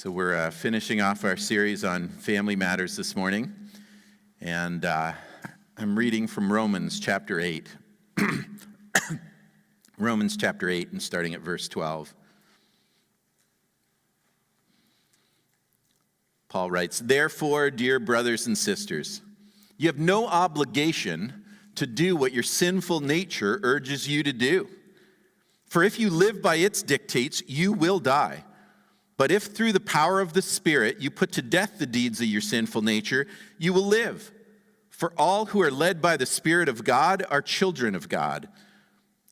So we're finishing off our series on family matters this morning, and I'm reading from Romans chapter 8. Romans chapter 8 and starting at verse 12. Paul writes, "Therefore, dear brothers and sisters, you have no obligation to do what your sinful nature urges you to do. For if you live by its dictates, you will die. But if through the power of the Spirit you put to death the deeds of your sinful nature, you will live. For all who are led by the Spirit of God are children of God.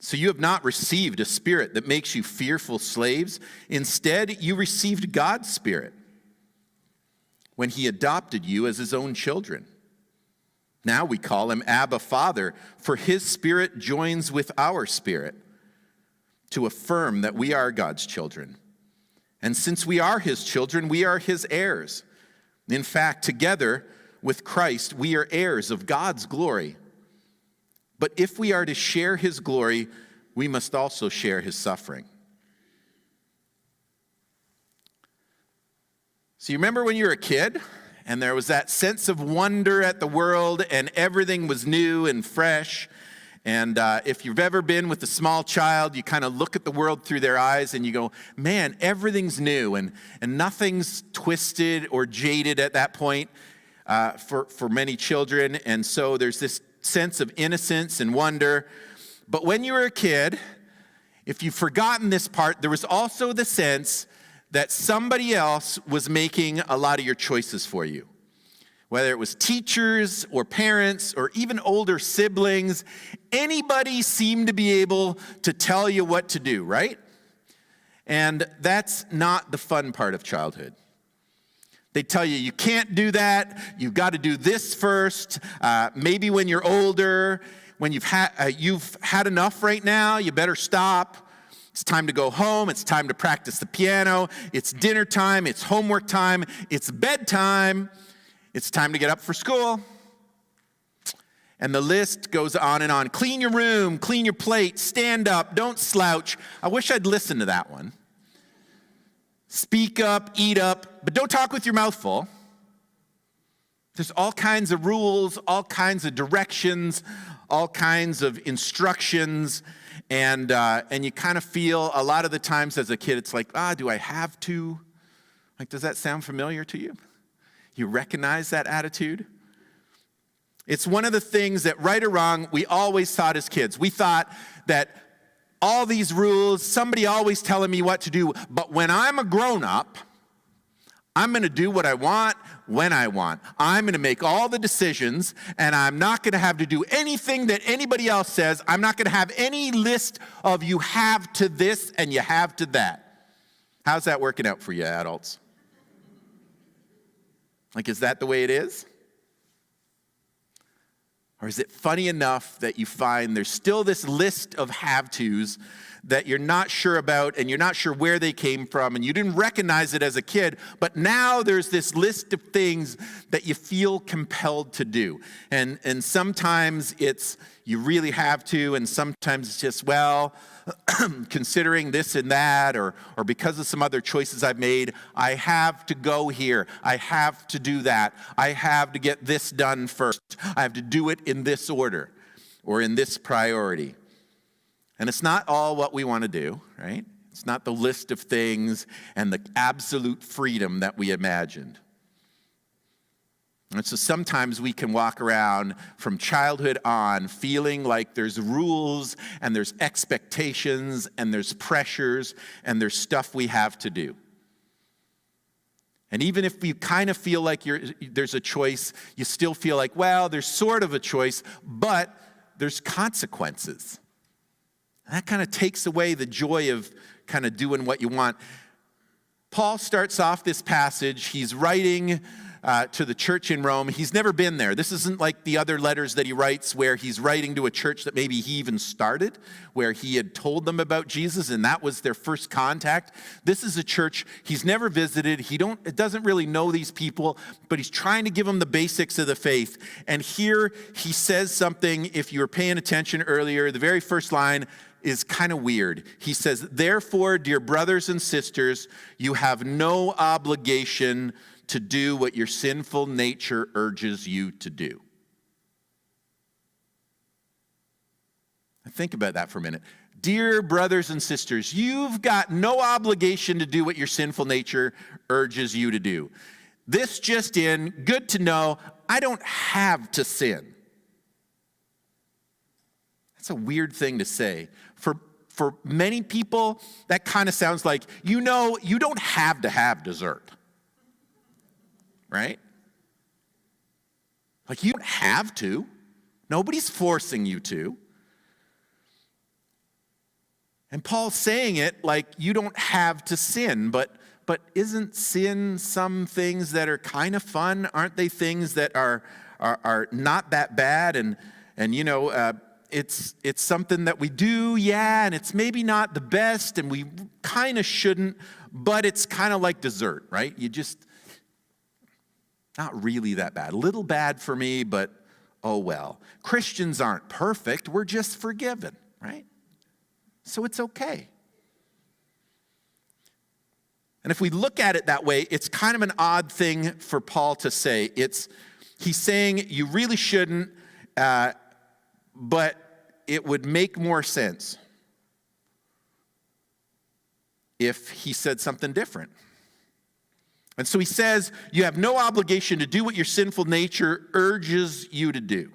So you have not received a spirit that makes you fearful slaves. Instead, you received God's Spirit when he adopted you as his own children. Now we call him Abba, Father, for his Spirit joins with our spirit to affirm that we are God's children. And since we are his children, we are his heirs. In fact, together with Christ, we are heirs of God's glory. But if we are to share his glory, we must also share his suffering." So you remember when you were a kid, and there was that sense of wonder at the world, and everything was new and fresh. And if you've ever been with a small child, you kind of look at the world through their eyes and you go, man, everything's new and nothing's twisted or jaded at that point for many children. And so there's this sense of innocence and wonder. But when you were a kid, if you've forgotten this part, there was also the sense that somebody else was making a lot of your choices for you. Whether it was teachers or parents or even older siblings, anybody seemed to be able to tell you what to do, right? And that's not the fun part of childhood. They tell you, you can't do that, you've got to do this first. Maybe when you're older, when you've had enough right now, you better stop. It's time to go home, it's time to practice the piano, it's dinner time, it's homework time, it's bedtime. It's time to get up for school. And the list goes on and on. Clean your room, clean your plate, stand up, don't slouch. I wish I'd listened to that one. Speak up, eat up, but don't talk with your mouth full. There's all kinds of rules, all kinds of directions, all kinds of instructions. And you kind of feel a lot of the times as a kid, it's like, do I have to? Like, does that sound familiar to you? You recognize that attitude? It's one of the things that, right or wrong, we always thought as kids. We thought that all these rules, somebody always telling me what to do, but when I'm a grown-up, I'm going to do what I want when I want. I'm going to make all the decisions, and I'm not going to have to do anything that anybody else says. I'm not going to have any list of you have to this and you have to that. How's that working out for you, adults? Like, is that the way it is? Or is it funny enough that you find there's still this list of have-tos that you're not sure about and you're not sure where they came from and you didn't recognize it as a kid, but now there's this list of things that you feel compelled to do. And sometimes it's you really have to, and sometimes it's just, well, considering this and that, or because of some other choices I've made, I have to go here. I have to do that. I have to get this done first. I have to do it in this order or in this priority. And it's not all what we want to do, right? It's not the list of things and the absolute freedom that we imagined. And so sometimes we can walk around from childhood on feeling like there's rules and there's expectations and there's pressures and there's stuff we have to do. And even if you kind of feel like there's a choice, you still feel like, well, there's sort of a choice, but there's consequences. And that kind of takes away the joy of kind of doing what you want. Paul starts off this passage. He's writing to the church in Rome. He's never been there. This isn't like the other letters that he writes where he's writing to a church that maybe he even started, where he had told them about Jesus and that was their first contact. This is a church he's never visited. He doesn't really know these people, but he's trying to give them the basics of the faith. And here he says something, if you were paying attention earlier, the very first line, is kind of weird. He says, therefore, dear brothers and sisters, you have no obligation to do what your sinful nature urges you to do. Think about that for a minute. Dear brothers and sisters, you've got no obligation to do what your sinful nature urges you to do. This just in, good to know, I don't have to sin. That's a weird thing to say. For many people, that kind of sounds like, you don't have to have dessert. Right? Like, you don't have to. Nobody's forcing you to. And Paul's saying it like you don't have to sin, but isn't sin some things that are kind of fun? Aren't they things that are not that bad? And it's something that we do, yeah, and it's maybe not the best, and we kind of shouldn't, but it's kind of like dessert, right? You just, not really that bad. A little bad for me, but oh well. Christians aren't perfect. We're just forgiven, right? So it's okay. And if we look at it that way, it's kind of an odd thing for Paul to say. He's saying you really shouldn't, but it would make more sense if he said something different. And so he says, you have no obligation to do what your sinful nature urges you to do.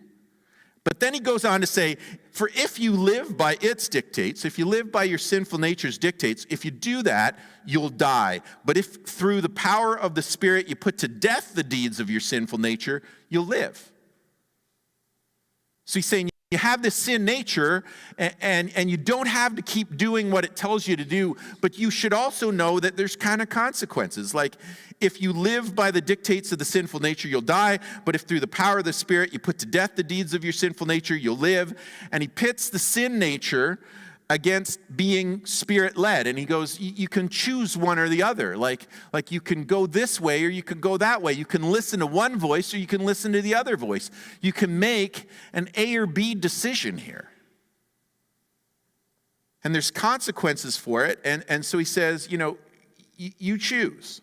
But then he goes on to say, for if you live by its dictates, if you live by your sinful nature's dictates, if you do that, you'll die. But if through the power of the Spirit you put to death the deeds of your sinful nature, you'll live. So he's saying you have this sin nature, and you don't have to keep doing what it tells you to do, but you should also know that there's kind of consequences. Like, if you live by the dictates of the sinful nature, you'll die, but if through the power of the Spirit you put to death the deeds of your sinful nature, you'll live. And he pits the sin nature against being Spirit-led, and he goes, you can choose one or the other. Like you can go this way or you can go that way. You can listen to one voice or you can listen to the other voice. You can make an A or B decision here. And there's consequences for it, and so he says, you choose.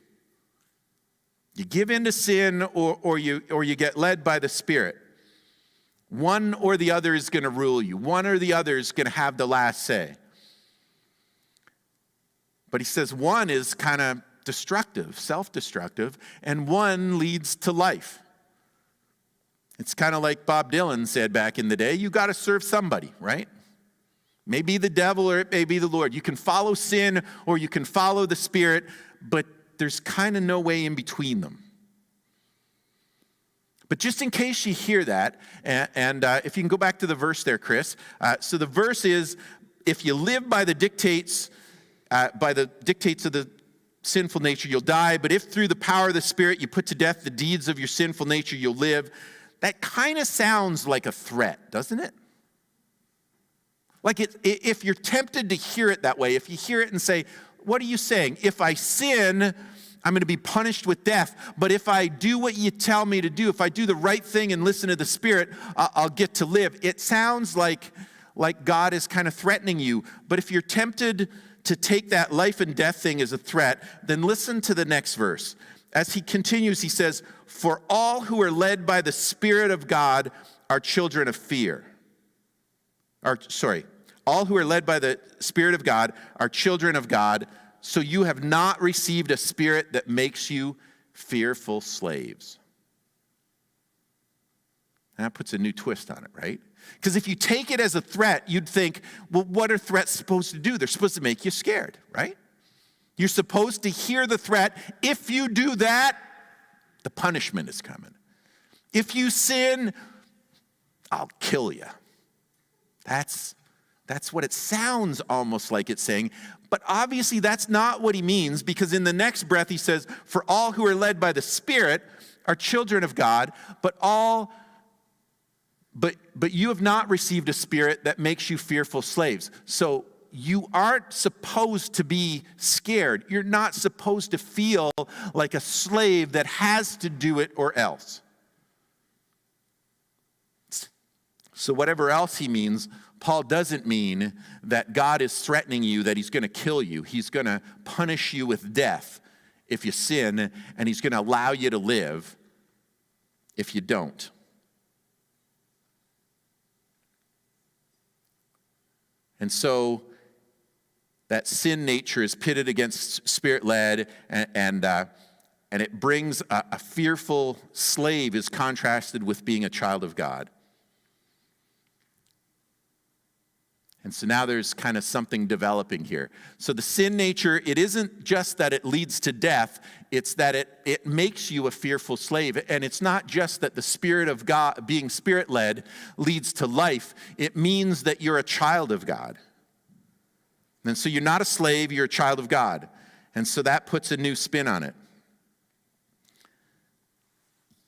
You give in to sin or you get led by the Spirit. One or the other is going to rule you. One or the other is going to have the last say. But he says one is kind of destructive, self-destructive, and one leads to life. It's kind of like Bob Dylan said back in the day, you got to serve somebody, right? Maybe the devil or it may be the Lord. You can follow sin or you can follow the Spirit, but there's kind of no way in between them. But just in case you hear that, and if you can go back to the verse there, Chris. So the verse is, if you live by the dictates of the sinful nature, you'll die. But if through the power of the Spirit you put to death the deeds of your sinful nature, you'll live. That kind of sounds like a threat, doesn't it? Like if you're tempted to hear it that way, if you hear it and say, what are you saying? If I sin, I'm going to be punished with death. But if I do what you tell me to do, if I do the right thing and listen to the Spirit, I'll get to live. It sounds like God is kind of threatening you. But if you're tempted to take that life and death thing as a threat, then listen to the next verse. As he continues, he says, for all who are led by the Spirit of God are children of fear. All who are led by the Spirit of God are children of God. So you have not received a spirit that makes you fearful slaves. And that puts a new twist on it, right? Because if you take it as a threat, you'd think, well, what are threats supposed to do? They're supposed to make you scared, right? You're supposed to hear the threat. If you do that, the punishment is coming. If you sin, I'll kill you. That's what it sounds almost like it's saying. But obviously that's not what he means, because in the next breath he says, for all who are led by the Spirit are children of God, but you have not received a spirit that makes you fearful slaves. So you aren't supposed to be scared. You're not supposed to feel like a slave that has to do it or else. So whatever else he means, Paul doesn't mean that God is threatening you, that he's going to kill you. He's going to punish you with death if you sin, and he's going to allow you to live if you don't. And so that sin nature is pitted against spirit-led, and it brings a fearful slave is contrasted with being a child of God. And so now there's kind of something developing here. So the sin nature, it isn't just that it leads to death, it's that it makes you a fearful slave. And it's not just that the Spirit of God, being Spirit-led, leads to life. It means that you're a child of God. And so you're not a slave, you're a child of God. And so that puts a new spin on it.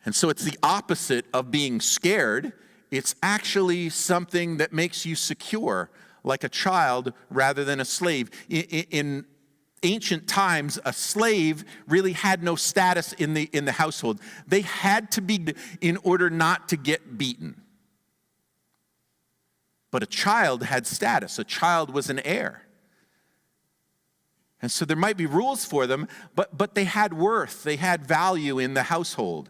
And so it's the opposite of being scared. It's actually something that makes you secure, like a child rather than a slave. In ancient times, a slave really had no status in the household. They had to be in order not to get beaten. But a child had status. A child was an heir. And so there might be rules for them, but they had worth. They had value in the household.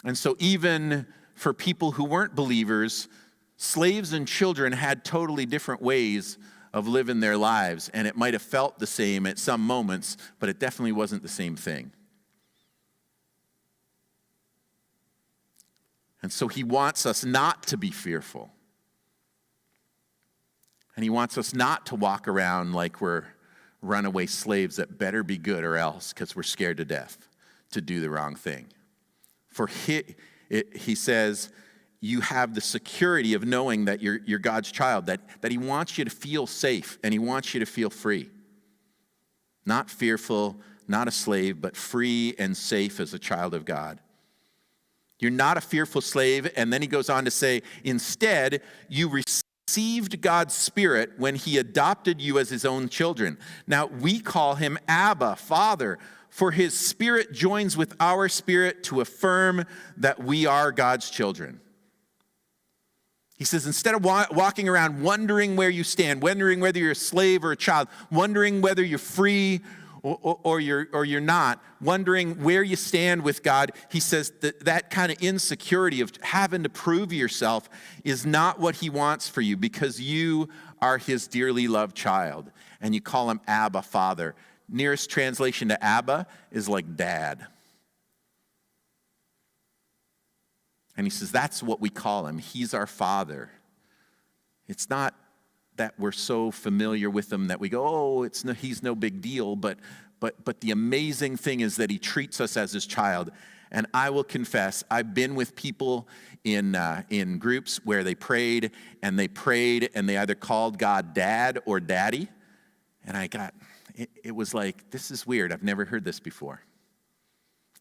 And so even for people who weren't believers, slaves and children had totally different ways of living their lives. And it might have felt the same at some moments, but it definitely wasn't the same thing. And so he wants us not to be fearful. And he wants us not to walk around like we're runaway slaves that better be good or else, because we're scared to death to do the wrong thing. For he says, you have the security of knowing that you're God's child, that he wants you to feel safe and he wants you to feel free. Not fearful, not a slave, but free and safe as a child of God. You're not a fearful slave. And then he goes on to say, instead, you received God's Spirit when he adopted you as his own children. Now, we call him Abba, Father, for his Spirit joins with our spirit to affirm that we are God's children. He says, instead of walking around wondering where you stand, wondering whether you're a slave or a child, wondering whether you're free or you're not, wondering where you stand with God, he says that kind of insecurity of having to prove yourself is not what he wants for you, because you are his dearly loved child, and you call him Abba, Father. Nearest translation to Abba is like dad. And he says that's what we call him. He's our Father. It's not that we're so familiar with him that we go, oh, he's no big deal. But the amazing thing is that he treats us as his child. And I will confess, I've been with people in groups where they prayed and they either called God Dad or Daddy. And it was like, this is weird. I've never heard this before.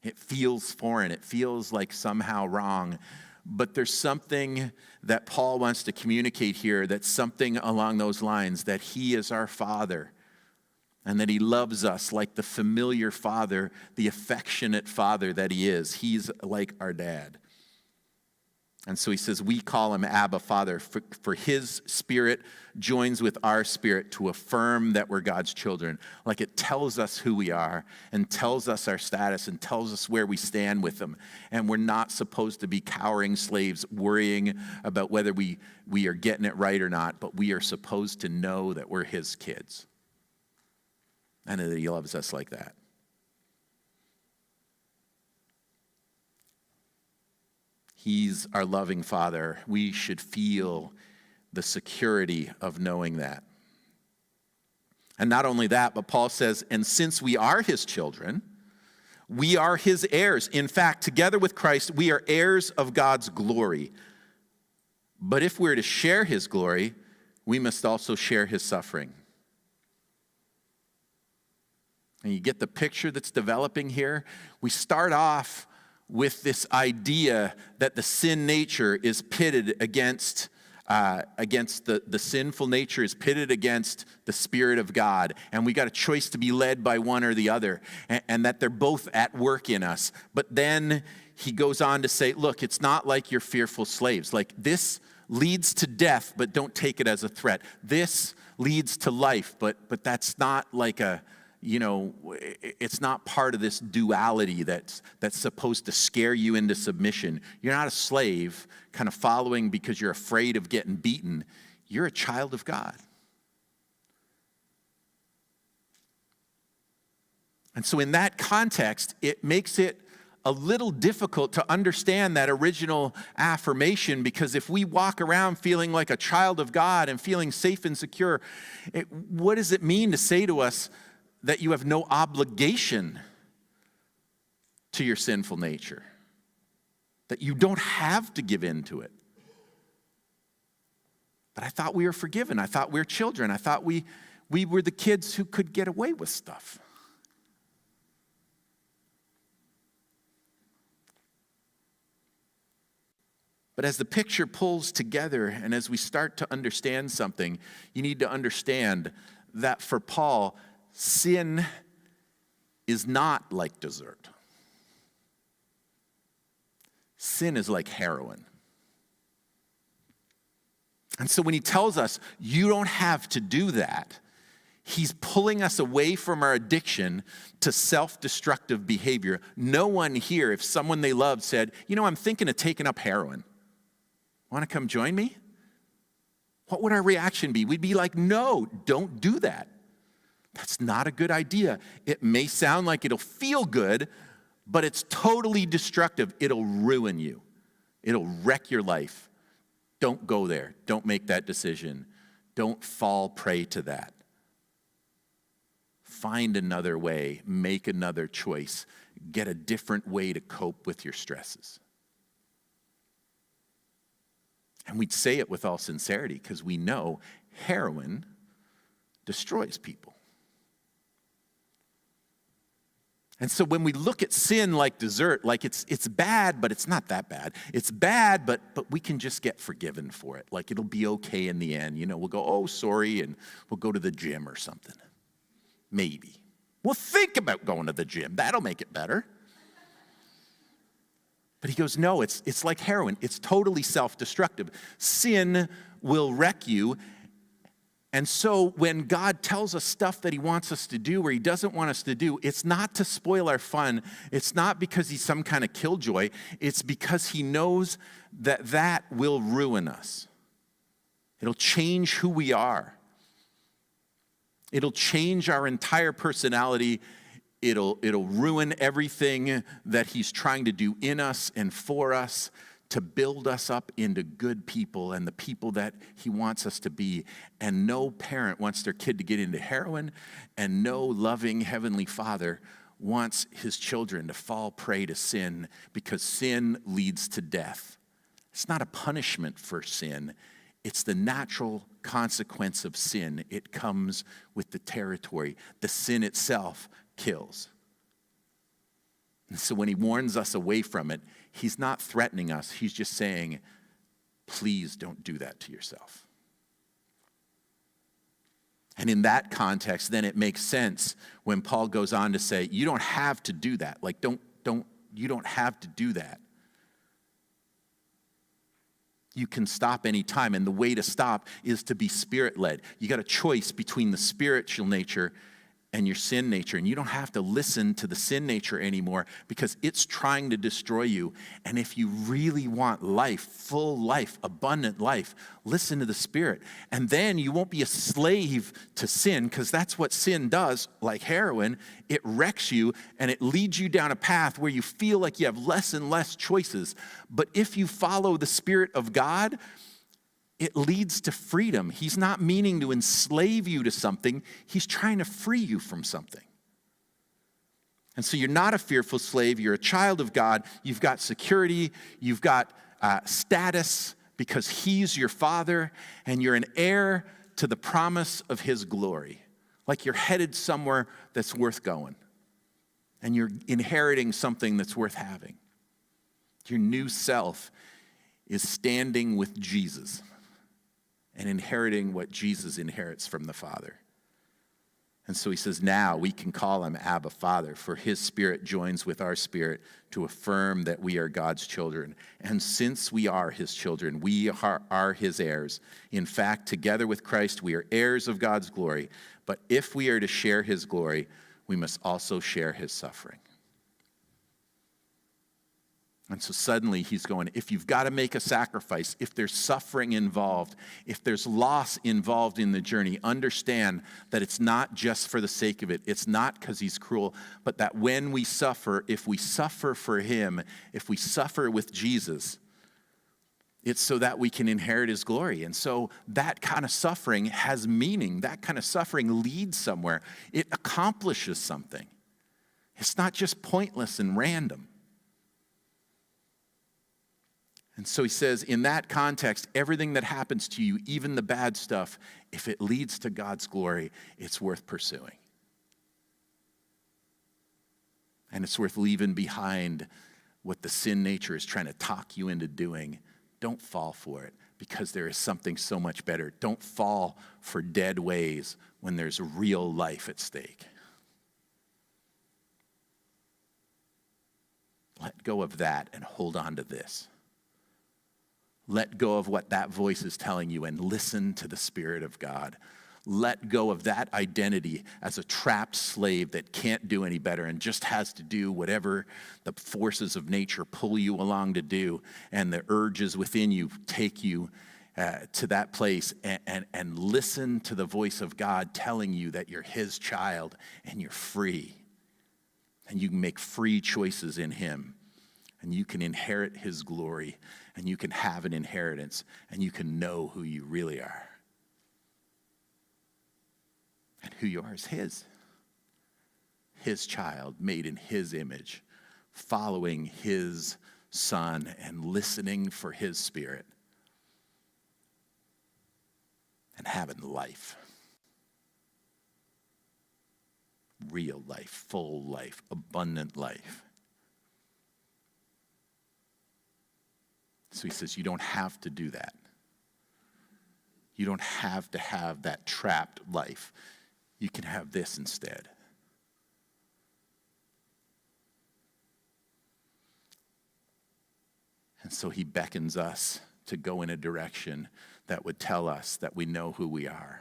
It feels foreign. It feels like somehow wrong. But there's something that Paul wants to communicate here, that's something along those lines, that he is our Father and that he loves us like the familiar Father, the affectionate Father that he is. He's like our dad. And so he says, we call him Abba, Father, for his Spirit joins with our spirit to affirm that we're God's children. Like it tells us who we are and tells us our status and tells us where we stand with him. And we're not supposed to be cowering slaves worrying about whether we are getting it right or not, but we are supposed to know that we're his kids and that he loves us like that. He's our loving Father. We should feel the security of knowing that. And not only that, but Paul says, and since we are his children, we are his heirs. In fact, together with Christ, we are heirs of God's glory. But if we're to share his glory, we must also share his suffering. And you get the picture that's developing here? We start off with this idea that the sin nature is pitted against against the sinful nature is pitted against the Spirit of God. And we got a choice to be led by one or the other, and that they're both at work in us. But then he goes on to say, look, it's not like you're fearful slaves. Like, this leads to death, but don't take it as a threat. This leads to life, but that's not like it's not part of this duality that's supposed to scare you into submission. You're not a slave kind of following because you're afraid of getting beaten. You're a child of God. And so in that context, it makes it a little difficult to understand that original affirmation, because if we walk around feeling like a child of God and feeling safe and secure, what does it mean to say to us that you have no obligation to your sinful nature? That you don't have to give in to it? But I thought we were forgiven. I thought we were children. I thought we were the kids who could get away with stuff. But as the picture pulls together and as we start to understand something, you need to understand that for Paul, sin is not like dessert. Sin is like heroin. And so when he tells us, you don't have to do that, he's pulling us away from our addiction to self-destructive behavior. No one here, if someone they loved said, I'm thinking of taking up heroin. Want to come join me? What would our reaction be? We'd be like, no, don't do that. That's not a good idea. It may sound like it'll feel good, but it's totally destructive. It'll ruin you. It'll wreck your life. Don't go there. Don't make that decision. Don't fall prey to that. Find another way. Make another choice. Get a different way to cope with your stresses. And we'd say it with all sincerity because we know heroin destroys people. And so when we look at sin like dessert, like it's bad, but it's not that bad. It's bad, but we can just get forgiven for it. Like, it'll be okay in the end. We'll go, oh, sorry, and we'll go to the gym or something. Maybe. We'll think about going to the gym. That'll make it better. But he goes, no, it's like heroin. It's totally self-destructive. Sin will wreck you. And so when God tells us stuff that he wants us to do or he doesn't want us to do, it's not to spoil our fun. It's not because he's some kind of killjoy. It's because he knows that will ruin us. It'll change who we are. It'll change our entire personality. It'll ruin everything that he's trying to do in us and for us to build us up into good people and the people that he wants us to be. And no parent wants their kid to get into heroin, and no loving heavenly father wants his children to fall prey to sin, because sin leads to death. It's not a punishment for sin. It's the natural consequence of sin. It comes with the territory. The sin itself kills. And so when he warns us away from it, he's not threatening us. He's just saying, please don't do that to yourself. And in that context, then it makes sense when Paul goes on to say, you don't have to do that. Like, you don't have to do that. You can stop anytime, and the way to stop is to be Spirit-led. You got a choice between the spiritual nature and your sin nature, and you don't have to listen to the sin nature anymore because it's trying to destroy you. And if you really want life, full life, abundant life, listen to the Spirit. And then you won't be a slave to sin, because that's what sin does. Like heroin, it wrecks you and it leads you down a path where you feel like you have less and less choices. But if you follow the Spirit of God, it leads to freedom. He's not meaning to enslave you to something. He's trying to free you from something. And so you're not a fearful slave. You're a child of God. You've got security. You've got status because he's your father. And you're an heir to the promise of his glory. Like you're headed somewhere that's worth going. And you're inheriting something that's worth having. Your new self is standing with Jesus. and inheriting what Jesus inherits from the Father. And so he says, now we can call him Abba, Father, for his Spirit joins with our spirit to affirm that we are God's children. And since we are his children, we are his heirs. In fact, together with Christ, we are heirs of God's glory. But if we are to share his glory, we must also share his suffering. And so suddenly he's going, if you've got to make a sacrifice, if there's suffering involved, if there's loss involved in the journey, understand that it's not just for the sake of it. It's not because he's cruel, but that when we suffer, if we suffer for him, if we suffer with Jesus, it's so that we can inherit his glory. And so that kind of suffering has meaning. That kind of suffering leads somewhere. It accomplishes something. It's not just pointless and random. And so he says, in that context, everything that happens to you, even the bad stuff, if it leads to God's glory, it's worth pursuing. And it's worth leaving behind what the sin nature is trying to talk you into doing. Don't fall for it, because there is something so much better. Don't fall for dead ways when there's real life at stake. Let go of that and hold on to this. Let go of what that voice is telling you and listen to the Spirit of God. Let go of that identity as a trapped slave that can't do any better and just has to do whatever the forces of nature pull you along to do, and the urges within you take you to that place, and listen to the voice of God telling you that you're his child and you're free. And you can make free choices in him. And you can inherit his glory, and you can have an inheritance, and you can know who you really are. And who you are is his child, made in his image, following his Son and listening for his Spirit, and having life. Real life, full life, abundant life. So he says, you don't have to do that. You don't have to have that trapped life. You can have this instead. And so he beckons us to go in a direction that would tell us that we know who we are,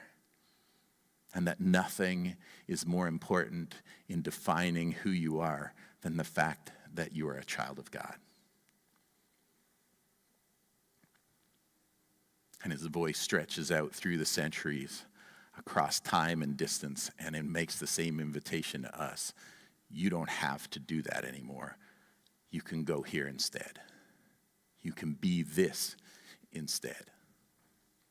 and that nothing is more important in defining who you are than the fact that you are a child of God. And his voice stretches out through the centuries, across time and distance, and it makes the same invitation to us. You don't have to do that anymore. You can go here instead. You can be this instead.